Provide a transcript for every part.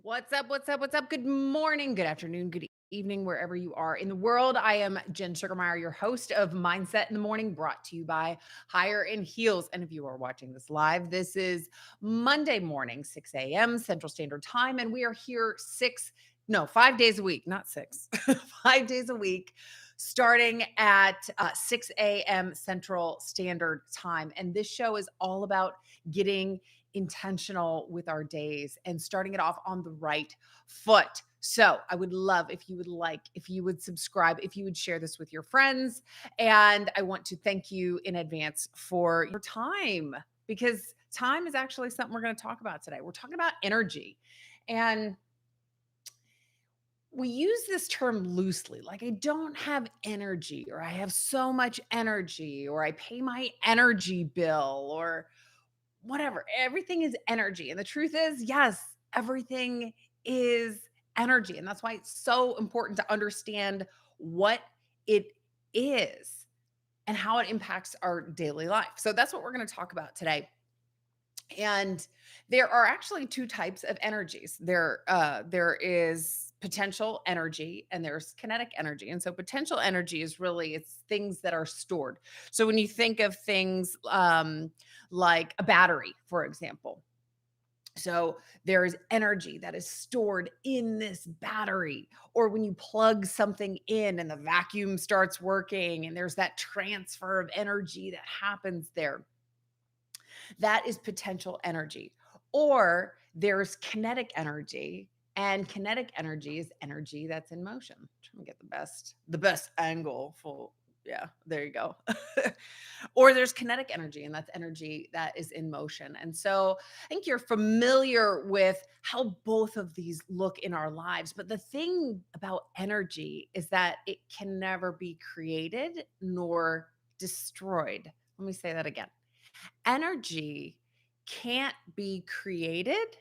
What's up? What's up? What's up? Good morning, good afternoon, good evening, wherever you are in the world. I am Jen Sugarmeyer, your host of Mindset in the Morning, brought to you by Higher in Heels. And if you are watching this live, this is Monday morning, 6 a.m. Central Standard Time. And we are here 5 days a week, not six, 5 days a week, starting at 6 a.m. Central Standard Time. And this show is all about getting intentional with our days and starting it off on the right foot. So, I would love if you would subscribe, if you would share this with your friends. And I want to thank you in advance for your time because time is actually something we're going to talk about today. We're talking about energy. And we use this term loosely, like I don't have energy, or I have so much energy, or I pay my energy bill, or whatever. Everything is energy. And the truth is, yes, everything is energy. And that's why it's so important to understand what it is and how it impacts our daily life. So that's what we're going to talk about today. And there are actually two types of energies. There is potential energy and there's kinetic energy. And so potential energy is really it's things that are stored. So when you think of things like a battery, for example, so there is energy that is stored in this battery. Or when you plug something in and the vacuum starts working and there's that transfer of energy that happens there, that is potential energy. Or there's kinetic energy, and kinetic energy is energy that's in motion. I'm trying to get the best angle full. Yeah, there you go. Or there's kinetic energy, and that's energy that is in motion. And so I think you're familiar with how both of these look in our lives. But the thing about energy is that it can never be created nor destroyed. Let me say that again. Energy can't be created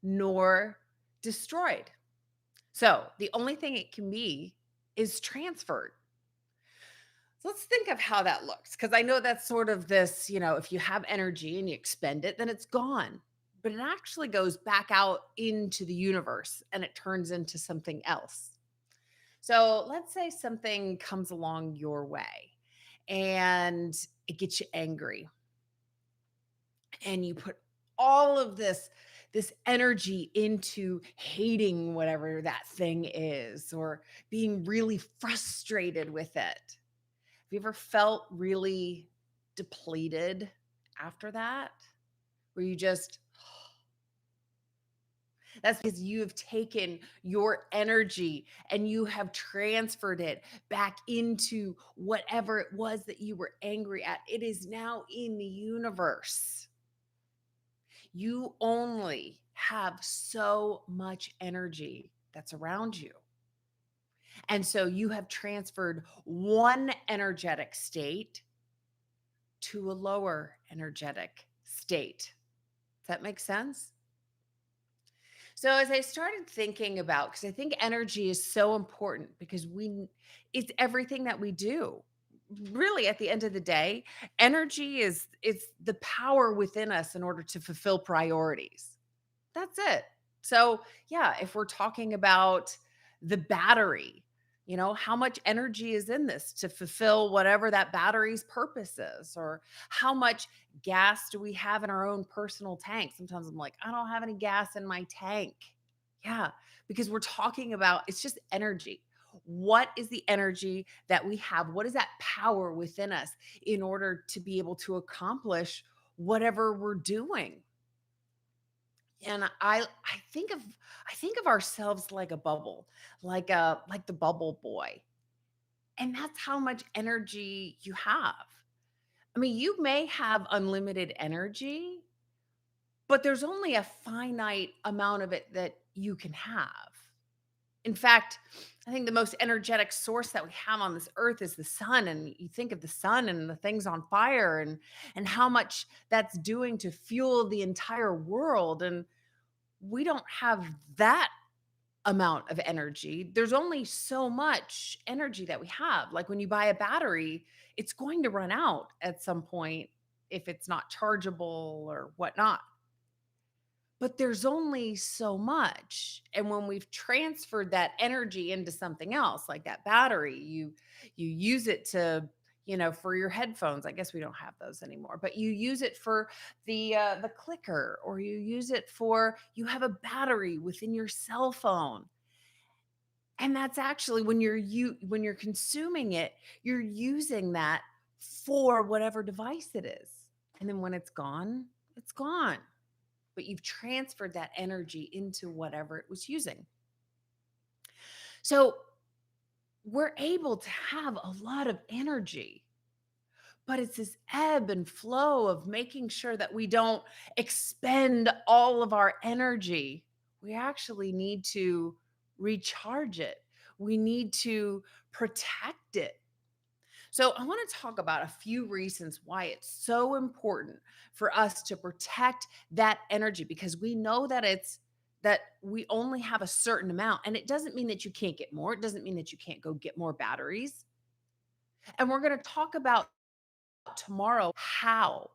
nor destroyed. So the only thing it can be is transferred. So let's think of how that looks. Because I know that's sort of this, if you have energy and you expend it, then it's gone. But it actually goes back out into the universe and it turns into something else. So let's say something comes along your way and it gets you angry and you put all of this energy into hating whatever that thing is or being really frustrated with it. Have you ever felt really depleted after that? Where you just that's because you have taken your energy and you have transferred it back into whatever it was that you were angry at. It is now in the universe. You only have so much energy that's around you. And so you have transferred one energetic state to a lower energetic state. Does that make sense? So as I started thinking about, because I think energy is so important because it's everything that we do. Really, at the end of the day, energy is it's the power within us in order to fulfill priorities. That's it. So, yeah, if we're talking about the battery, how much energy is in this to fulfill whatever that battery's purpose is? Or how much gas do we have in our own personal tank? Sometimes I'm like, I don't have any gas in my tank. Yeah, because we're talking about it's just energy. What is the energy that we have? What is that power within us in order to be able to accomplish whatever we're doing? And I think of ourselves like a bubble, like the bubble boy. And that's how much energy you have. I mean, you may have unlimited energy, but there's only a finite amount of it that you can have. In fact, I think the most energetic source that we have on this earth is the sun. And you think of the sun and the things on fire and how much that's doing to fuel the entire world. And we don't have that amount of energy. There's only so much energy that we have. Like when you buy a battery, it's going to run out at some point if it's not chargeable or whatnot. but there's only so much. And when we've transferred that energy into something else, like that battery, you use it to, for your headphones. I guess we don't have those anymore, but you use it for the clicker, or you use it for, you have a battery within your cell phone. And that's actually when you're consuming it, you're using that for whatever device it is. And then when it's gone, but you've transferred that energy into whatever it was using. So we're able to have a lot of energy, but it's this ebb and flow of making sure that we don't expend all of our energy. We actually need to recharge it. We need to protect it. So, I want to talk about a few reasons why it's so important for us to protect that energy, because we know that that we only have a certain amount, and it doesn't mean that you can't get more. It doesn't mean that you can't go get more batteries. And we're going to talk about tomorrow how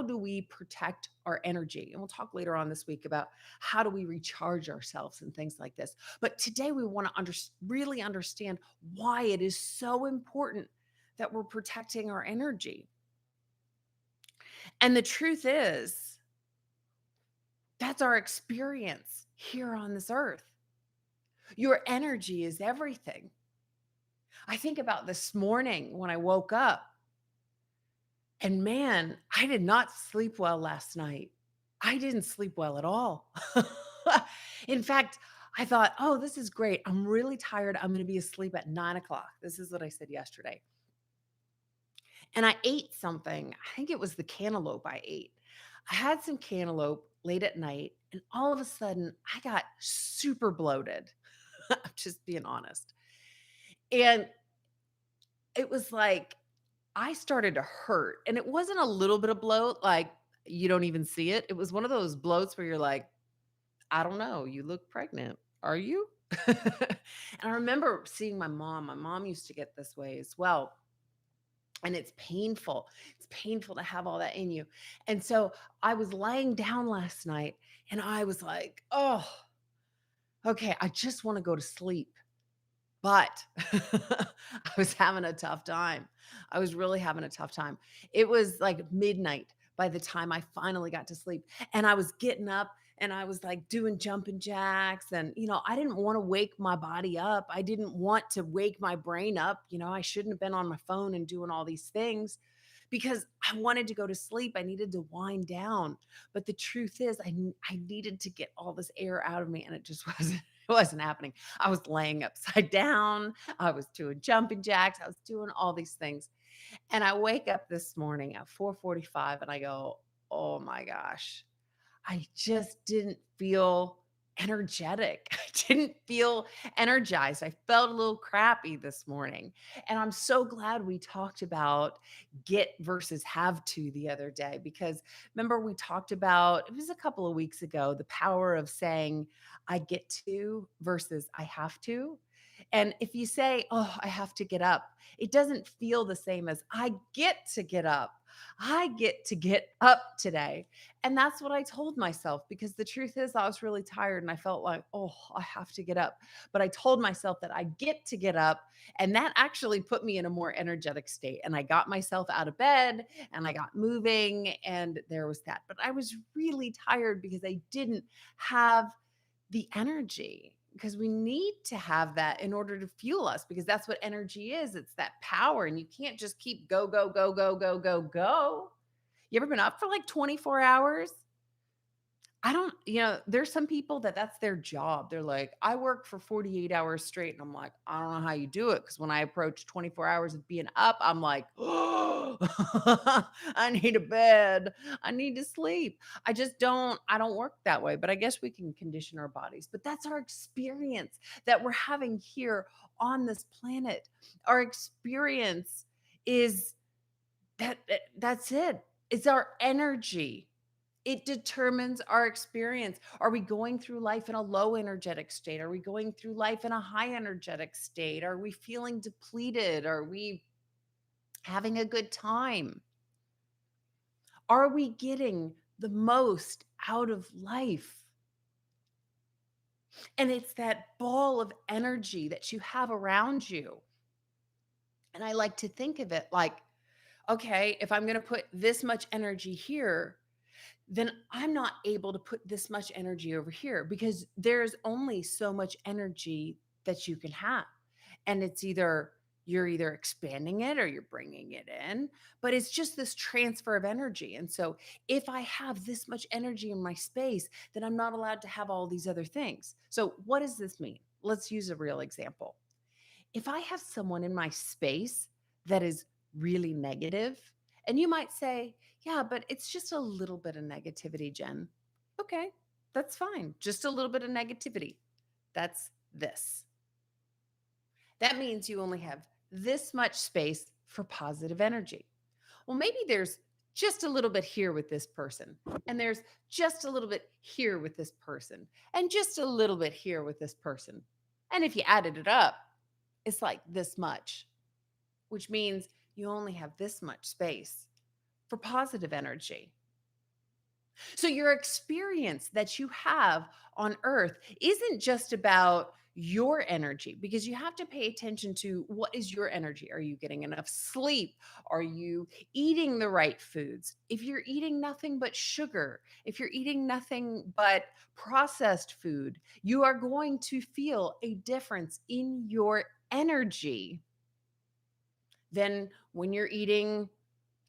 do we protect our energy, and we'll talk later on this week about how do we recharge ourselves and things like this. But today we want to really understand why it is so important that we're protecting our energy. And the truth is, that's our experience here on this earth. Your energy is everything. I think about this morning when I woke up, and man, I did not sleep well last night. I didn't sleep well at all. In fact, I thought, oh, this is great. I'm really tired. I'm going to be asleep at 9 o'clock. This is what I said yesterday. And I ate something. I think it was the cantaloupe I ate. I had some cantaloupe late at night, and all of a sudden, I got super bloated. I'm just being honest. And it was like I started to hurt, and it wasn't a little bit of bloat, like, you don't even see it. It was one of those bloats where you're like, "I don't know, you look pregnant. Are you?" And I remember seeing my mom. My mom used to get this way as well, and it's painful. It's painful to have all that in you. And so I was lying down last night, and I was like, "Oh, okay, I just wanna go to sleep." But I was having a tough time. I was really having a tough time. It was like midnight by the time I finally got to sleep, and I was getting up and I was like doing jumping jacks, and I didn't want to wake my body up. I didn't want to wake my brain up. I shouldn't have been on my phone and doing all these things because I wanted to go to sleep. I needed to wind down. But the truth is I needed to get all this air out of me, and it just wasn't happening. I was laying upside down. I was doing jumping jacks. I was doing all these things. And I wake up this morning at 4:45 and I go, "Oh my gosh. I just didn't feel energetic. I didn't feel energized. I felt a little crappy this morning." And I'm so glad we talked about get versus have to the other day, because remember we talked about, it was a couple of weeks ago, the power of saying I get to versus I have to. And if you say, "Oh, I have to get up," it doesn't feel the same as I get to get up. I get to get up today. And that's what I told myself, because the truth is I was really tired and I felt like, "Oh, I have to get up." But I told myself that I get to get up, and that actually put me in a more energetic state. And I got myself out of bed and I got moving, and there was that. But I was really tired because I didn't have the energy, because we need to have that in order to fuel us, because that's what energy is. It's that power, and you can't just keep go, go, go, go, go, go, go. You ever been up for like 24 hours? I don't, there's some people that that's their job. They're like, I work for 48 hours straight. And I'm like, I don't know how you do it. Cause when I approach 24 hours of being up, I'm like, oh, I need a bed. I need to sleep. I don't work that way, but I guess we can condition our bodies. But that's our experience that we're having here on this planet. Our experience is that's it. It's our energy. It determines our experience. Are we going through life in a low energetic state? Are we going through life in a high energetic state? Are we feeling depleted? Are we having a good time? Are we getting the most out of life. And it's that ball of energy that you have around you. And I like to think of it like, okay, if I'm going to put this much energy here, then I'm not able to put this much energy over here because there's only so much energy that you can have. And it's either you're either expanding it or you're bringing it in, but it's just this transfer of energy. And so if I have this much energy in my space, then I'm not allowed to have all these other things. So what does this mean? Let's use a real example. If I have someone in my space that is really negative, and you might say, yeah, but it's just a little bit of negativity, Jen. Okay, that's fine. Just a little bit of negativity. That's this. That means you only have this much space for positive energy. Well, maybe there's just a little bit here with this person, and there's just a little bit here with this person, and just a little bit here with this person. And if you added it up, it's like this much, which means you only have this much space for positive energy. So, your experience that you have on earth isn't just about your energy because you have to pay attention to what is your energy. Are you getting enough sleep? Are you eating the right foods? If you're eating nothing but sugar, if you're eating nothing but processed food, you are going to feel a difference in your energy than when you're eating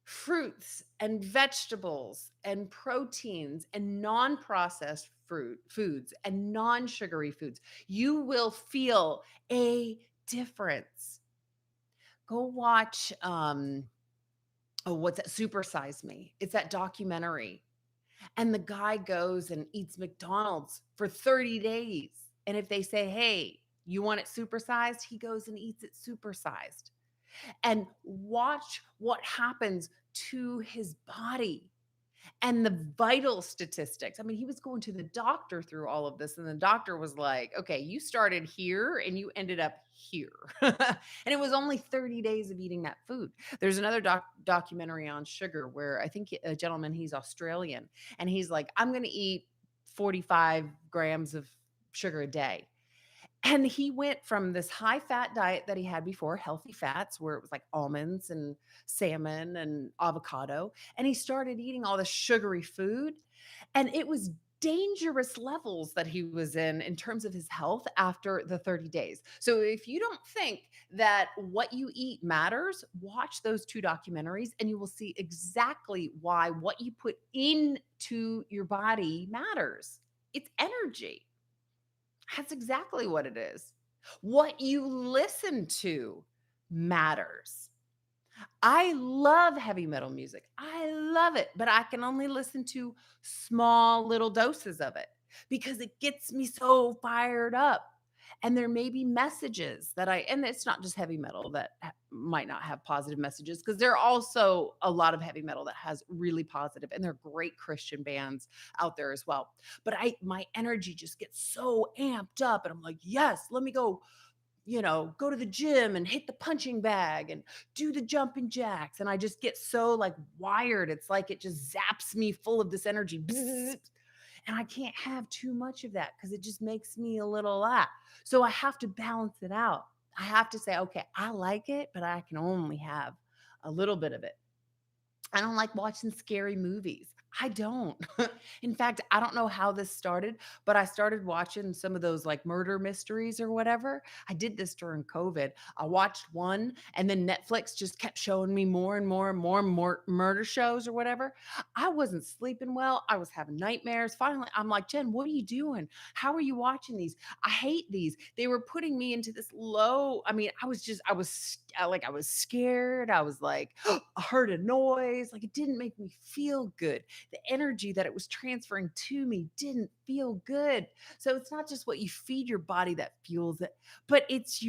fruits and vegetables and proteins and non-processed fruit foods and non-sugary foods. You will feel a difference. Go watch oh, what's that? Super Size Me. It's that documentary. And the guy goes and eats McDonald's for 30 days. And if they say, "Hey, you want it supersized?" He goes and eats it supersized and watch what happens to his body and the vital statistics. I mean, he was going to the doctor through all of this, and the doctor was like, okay, you started here and you ended up here. And it was only 30 days of eating that food. There's another documentary on sugar where I think a gentleman, he's Australian, and he's like, I'm going to eat 45 grams of sugar a day. And he went from this high fat diet that he had before, healthy fats, where it was like almonds and salmon and avocado. And he started eating all this sugary food. And it was dangerous levels that he was in terms of his health after the 30 days. So if you don't think that what you eat matters, watch those two documentaries and you will see exactly why what you put into your body matters. It's energy. That's exactly what it is. What you listen to matters. I love heavy metal music. I love it, but I can only listen to small little doses of it because it gets me so fired up. And there may be messages that and it's not just heavy metal that might not have positive messages because there are also a lot of heavy metal that has really positive, and there are great Christian bands out there as well. But my energy just gets so amped up, and I'm like, yes, let me go, go to the gym and hit the punching bag and do the jumping jacks. And I just get so like wired. It's like it just zaps me full of this energy. Bzzz. And I can't have too much of that because it just makes me a little So I have to balance it out. I have to say, okay, I like it, but I can only have a little bit of it. I don't like watching scary movies. I don't. In fact, I don't know how this started, but I started watching some of those like murder mysteries or whatever. I did this during COVID. I watched one and then Netflix just kept showing me more and more and more murder shows or whatever. I wasn't sleeping well. I was having nightmares. Finally, I'm like, Jen, what are you doing? How are you watching these? I hate these. They were putting me into this low. I mean, I was scared. I was like, I heard a noise. Like it didn't make me feel good. The energy that it was transferring to me didn't feel good. So it's not just what you feed your body that fuels it, but it's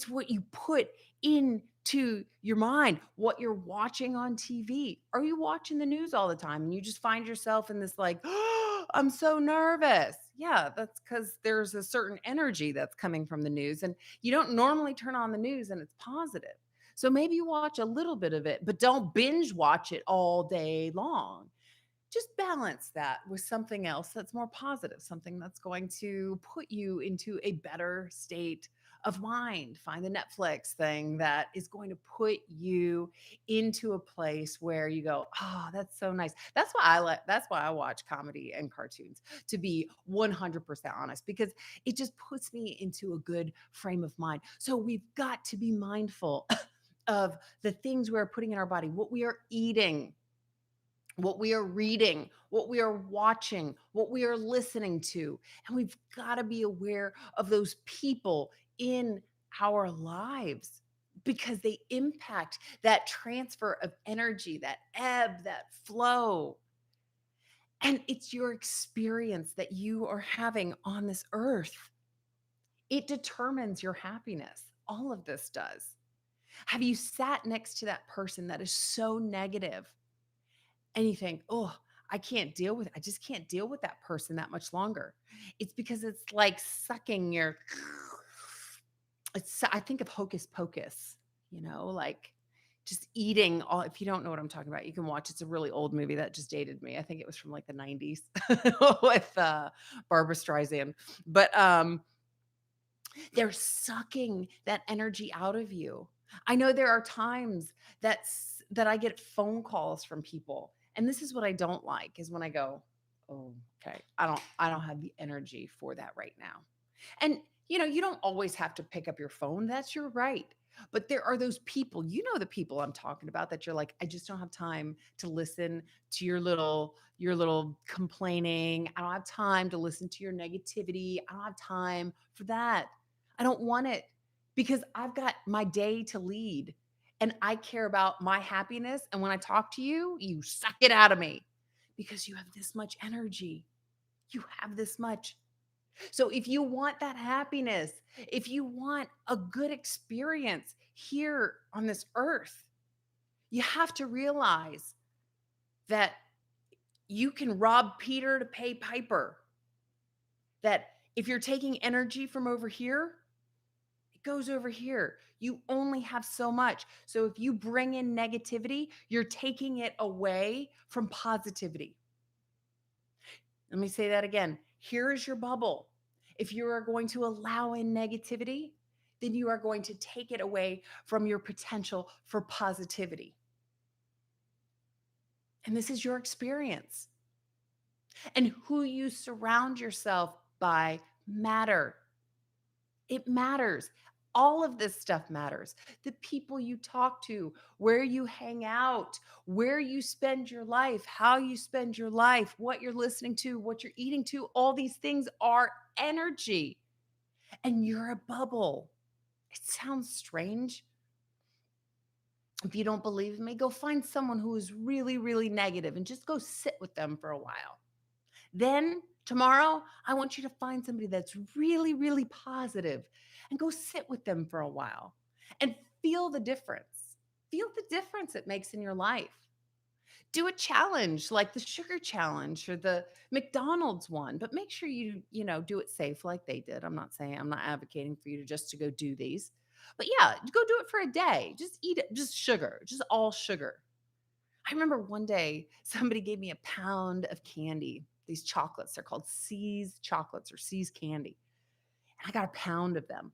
what you put into your mind, what you're watching on TV. Are you watching the news all the time and you just find yourself in this like, oh, I'm so nervous. Yeah, that's because there's a certain energy that's coming from the news. And you don't normally turn on the news and it's positive. So maybe you watch a little bit of it, but don't binge watch it all day long. just balance that with something else that's more positive, something that's going to put you into a better state of mind. Find the Netflix thing that is going to put you into a place where you go, "Oh, that's so nice." That's why I watch comedy and cartoons, to be 100% honest, because it just puts me into a good frame of mind. So we've got to be mindful of the things we're putting in our body, what we are eating, what we are reading, what we are watching, what we are listening to. And we've got to be aware of those people in our lives because they impact that transfer of energy, that ebb, that flow. And it's your experience that you are having on this earth. It determines your happiness. All of this does. Have you sat next to that person that is so negative and you think, "Oh, I just can't deal with that person that much longer." It's because it's like sucking your I think of Hocus Pocus, like just eating all if you don't know what I'm talking about, you can watch it's a really old movie that just dated me. I think it was from like the 90s with Barbara Streisand. But they're sucking that energy out of you. I know there are times that I get phone calls from people, and this is what I don't like is when I go, "Oh, okay. I don't have the energy for that right now." And you don't always have to pick up your phone. That's your right. But there are those people, the people I'm talking about that you're like, "I just don't have time to listen to your little complaining. I don't have time to listen to your negativity. I don't have time for that. I don't want it because I've got my day to lead and I care about my happiness. And when I talk to you, you suck it out of me because you have this much energy. You have this much. So if you want that happiness, if you want a good experience here on this earth, you have to realize that you can rob Peter to pay Piper. That if you're taking energy from over here, it goes over here. You only have so much. So if you bring in negativity, you're taking it away from positivity. Let me say that again. Here is your bubble. If you are going to allow in negativity, then you are going to take it away from your potential for positivity. And this is your experience. And who you surround yourself by matter. It matters. All of this stuff matters. The people you talk to, where you hang out, where you spend your life, how you spend your life, what you're listening to, what you're eating to, all these things are energy. And you're a bubble. It sounds strange. If you don't believe me, go find someone who is really, really negative and just go sit with them for a while. Then tomorrow, I want you to find somebody that's really, really positive and go sit with them for a while and feel the difference. Feel the difference it makes in your life. Do a challenge like the sugar challenge or the McDonald's one, but make sure you do it safe like they did. I'm not advocating for you to just to go do these. But yeah, go do it for a day. Just eat it, just sugar, just all sugar. I remember one day somebody gave me a pound of candy, these chocolates. They're called C's chocolates or C's candy. And I got a pound of them.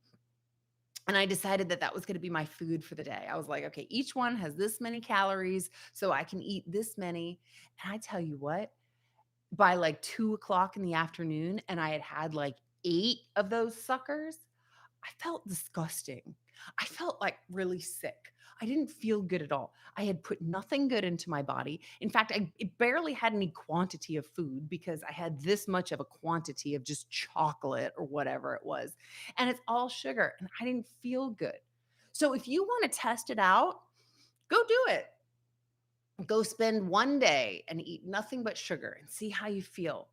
And I decided that that was going to be my food for the day. I was like, okay, each one has this many calories, so I can eat this many. And I tell you what, by like 2 o'clock in the afternoon, and I had had like 8 of those suckers, I felt disgusting. I felt like really sick. I didn't feel good at all. I had put nothing good into my body. In fact, it barely had any quantity of food because I had this much of a quantity of just chocolate or whatever it was. And it's all sugar, and I didn't feel good. So if you want to test it out, go do it. Go spend one day and eat nothing but sugar and see how you feel.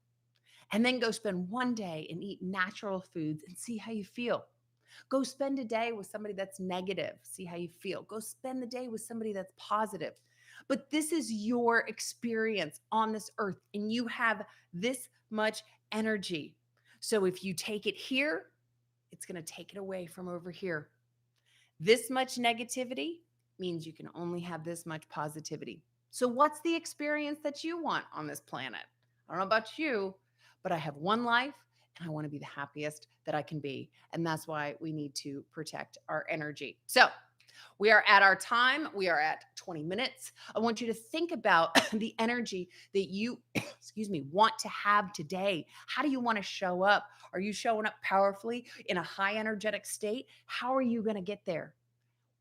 And then go spend one day and eat natural foods and see how you feel. Go spend a day with somebody that's negative, see how you feel. Go spend the day with somebody that's positive. But this is your experience on this earth, and you have this much energy. So if you take it here, it's going to take it away from over here. This much negativity means you can only have this much positivity. So, what's the experience that you want on this planet? I don't know about you, but I have one life and I want to be the happiest that I can be. And that's why we need to protect our energy. So, we are at our time. We are at 20 minutes. I want you to think about the energy that you, excuse me, want to have today. How do you want to show up? Are you showing up powerfully in a high energetic state? How are you going to get there?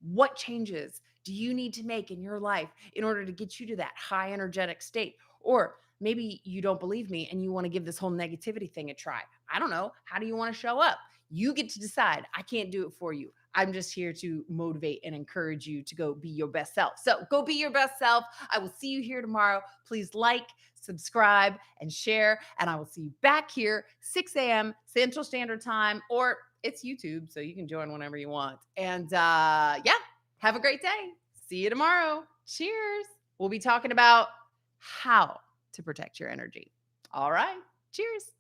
What changes do you need to make in your life in order to get you to that high energetic state? Or maybe you don't believe me and you want to give this whole negativity thing a try. I don't know. How do you want to show up? You get to decide. I can't do it for you. I'm just here to motivate and encourage you to go be your best self. So go be your best self. I will see you here tomorrow. Please like, subscribe, and share. And I will see you back here, 6 a.m. Central Standard Time, or it's YouTube, so you can join whenever you want. And yeah, have a great day. See you tomorrow. Cheers. We'll be talking about how to protect your energy. All right. Cheers.